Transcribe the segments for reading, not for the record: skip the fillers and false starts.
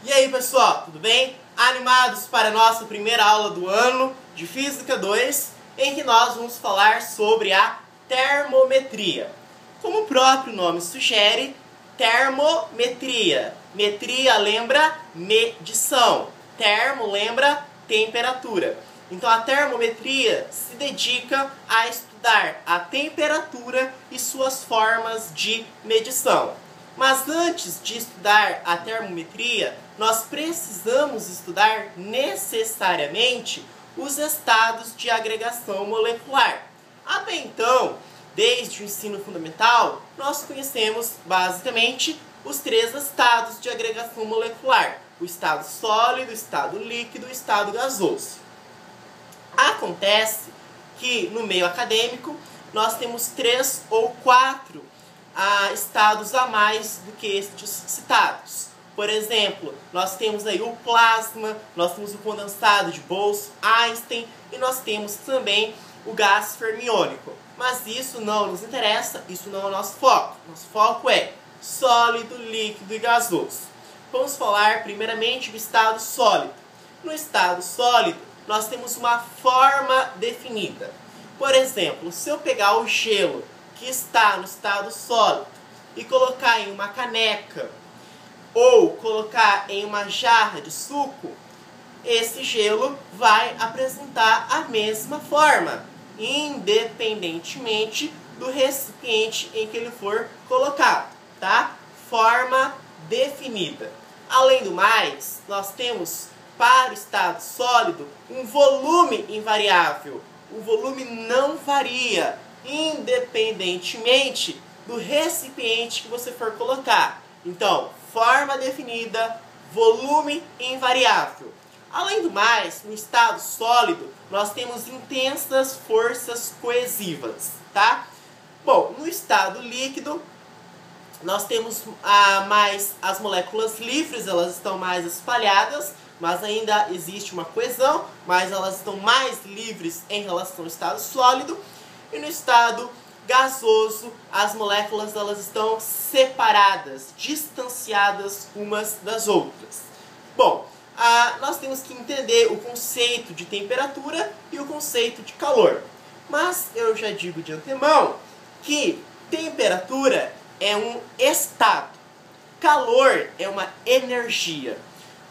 E aí pessoal, tudo bem? Animados para a nossa primeira aula do ano de Física 2, em que nós vamos falar sobre a termometria. Como o próprio nome sugere, termometria. Metria lembra medição, termo lembra temperatura. Então a termometria se dedica a estudar a temperatura e suas formas de medição. Mas antes de estudar a termometria, nós precisamos estudar necessariamente os estados de agregação molecular. Até então, desde o ensino fundamental, nós conhecemos basicamente os três estados de agregação molecular: o estado sólido, o estado líquido e o estado gasoso. Acontece que no meio acadêmico nós temos 3 ou 4 estados a mais do que estes citados. Por exemplo, nós temos aí o plasma, nós temos o condensado de Bose-Einstein e nós temos também o gás fermiônico. Mas isso não nos interessa, isso não é o nosso foco. Nosso foco é sólido, líquido e gasoso. Vamos falar primeiramente do estado sólido. No estado sólido, nós temos uma forma definida. Por exemplo, se eu pegar o gelo que está no estado sólido e colocar em uma caneca ou colocar em uma jarra de suco, esse gelo vai apresentar a mesma forma, independentemente do recipiente em que ele for colocado, tá? Forma definida. Além do mais, nós temos para o estado sólido um volume invariável. O volume não varia, independentemente do recipiente que você for colocar. Então, forma definida, volume invariável. Além do mais, no estado sólido, nós temos intensas forças coesivas, tá? Bom, no estado líquido, nós temos mais as moléculas livres, elas estão mais espalhadas, mas ainda existe uma coesão, mas elas estão mais livres em relação ao estado sólido. E no estado gasoso, as moléculas elas estão separadas, distanciadas umas das outras. Bom, nós temos que entender o conceito de temperatura e o conceito de calor. Mas eu já digo de antemão que temperatura é um estado, calor é uma energia.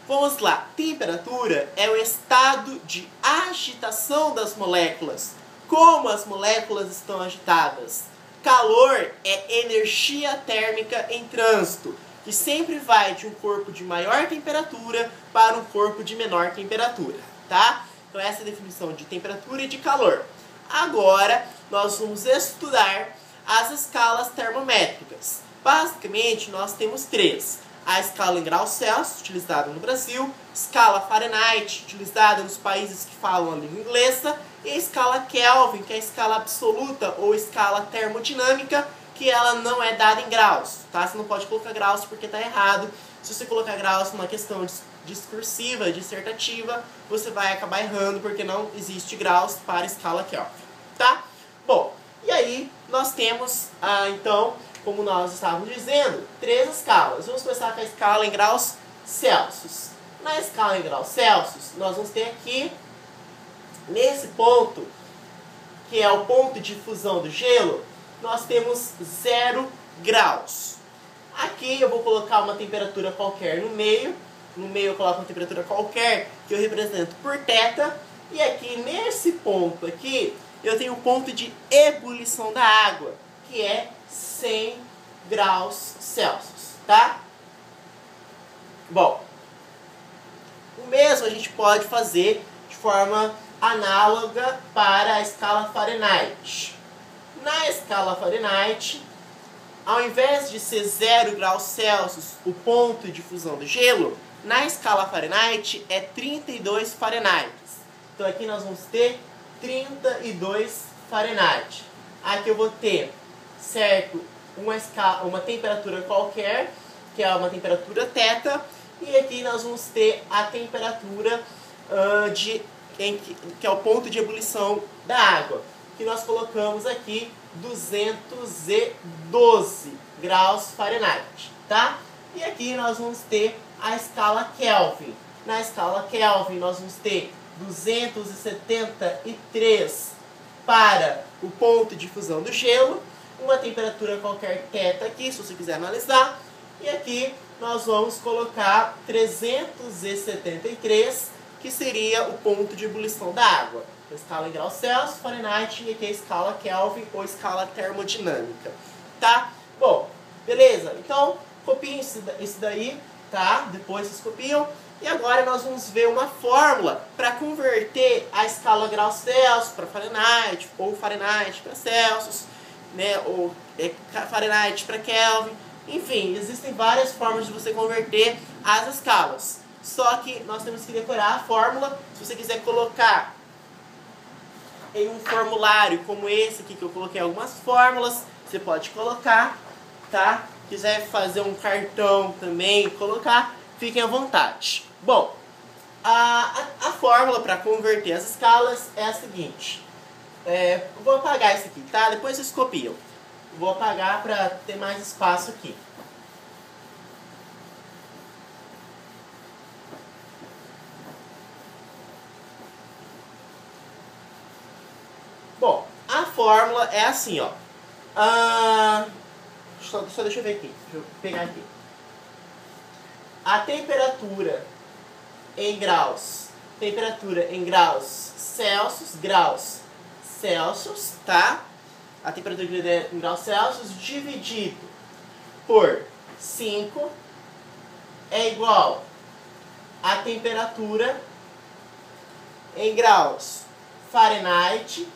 Vamos lá, temperatura é o estado de agitação das moléculas, como as moléculas estão agitadas. Calor é energia térmica em trânsito, que sempre vai de um corpo de maior temperatura para um corpo de menor temperatura, tá? Então essa é a definição de temperatura e de calor. Agora nós vamos estudar as escalas termométricas. Basicamente nós temos 3. A escala em graus Celsius, utilizada no Brasil, escala Fahrenheit, utilizada nos países que falam a língua inglesa, e a escala Kelvin, que é a escala absoluta ou escala termodinâmica, que ela não é dada em graus, tá? Você não pode colocar graus porque está errado. Se você colocar graus numa questão discursiva, dissertativa, você vai acabar errando porque não existe graus para a escala Kelvin, tá? Bom, e aí nós temos, então, como nós estávamos dizendo, 3 escalas. Vamos começar com a escala em graus Celsius. Na escala em graus Celsius, nós vamos ter aqui, nesse ponto, que é o ponto de fusão do gelo, nós temos 0 graus. Aqui eu vou colocar uma temperatura qualquer no meio. No meio eu coloco uma temperatura qualquer, que eu represento por θ. E aqui, nesse ponto aqui, eu tenho o ponto de ebulição da água, que é 100 graus Celsius, tá? Bom, o mesmo a gente pode fazer de forma análoga para a escala Fahrenheit. Na escala Fahrenheit, ao invés de ser 0 graus Celsius o ponto de fusão do gelo, na escala Fahrenheit é 32 Fahrenheit. Então aqui nós vamos ter 32 Fahrenheit. Aqui eu vou ter, certo, uma temperatura qualquer, que é uma temperatura θ, e aqui nós vamos ter a temperatura que é o ponto de ebulição da água, que nós colocamos aqui 212 graus Fahrenheit, tá? E aqui nós vamos ter a escala Kelvin. Na escala Kelvin, nós vamos ter 273 para o ponto de fusão do gelo, uma temperatura qualquer θ aqui, se você quiser analisar, e aqui nós vamos colocar 373, que seria o ponto de ebulição da água. A escala em graus Celsius, Fahrenheit, e aqui a escala Kelvin ou escala termodinâmica, tá? Bom, beleza? Então, copiem isso daí, tá? Depois vocês copiam. E agora nós vamos ver uma fórmula para converter a escala graus Celsius para Fahrenheit, ou Fahrenheit para Celsius, né? Ou Fahrenheit para Kelvin. Enfim, existem várias formas de você converter as escalas. Só que nós temos que decorar a fórmula. Se você quiser colocar em um formulário como esse aqui, que eu coloquei algumas fórmulas, você pode colocar, tá? Quiser fazer um cartão também, colocar, fiquem à vontade. Bom, a fórmula para converter as escalas é a seguinte. Vou apagar isso aqui, tá? Depois vocês copiam. Vou apagar para ter mais espaço aqui. Bom, a fórmula é assim, ó. Só deixa eu ver aqui. Deixa eu pegar aqui. A temperatura em graus Celsius, tá? A temperatura em graus Celsius dividido por 5 é igual a temperatura em graus Fahrenheit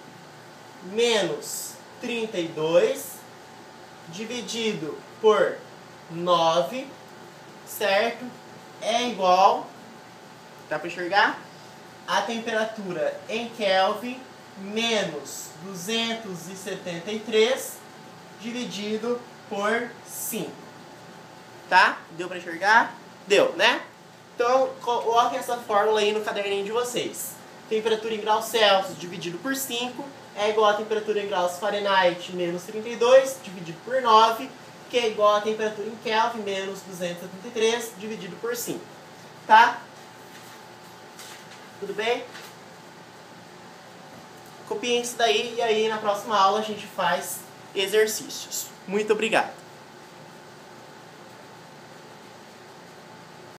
menos 32 dividido por 9, certo? É igual, dá para enxergar? A temperatura em Kelvin menos 273 dividido por 5. Tá? Deu para enxergar? Deu, né? Então, coloquem essa fórmula aí no caderninho de vocês. Temperatura em graus Celsius dividido por 5 é igual a temperatura em graus Fahrenheit menos 32 dividido por 9, que é igual a temperatura em Kelvin menos 273 dividido por 5. Tá? Tudo bem? Copiem isso daí e aí na próxima aula a gente faz exercícios. Muito obrigado.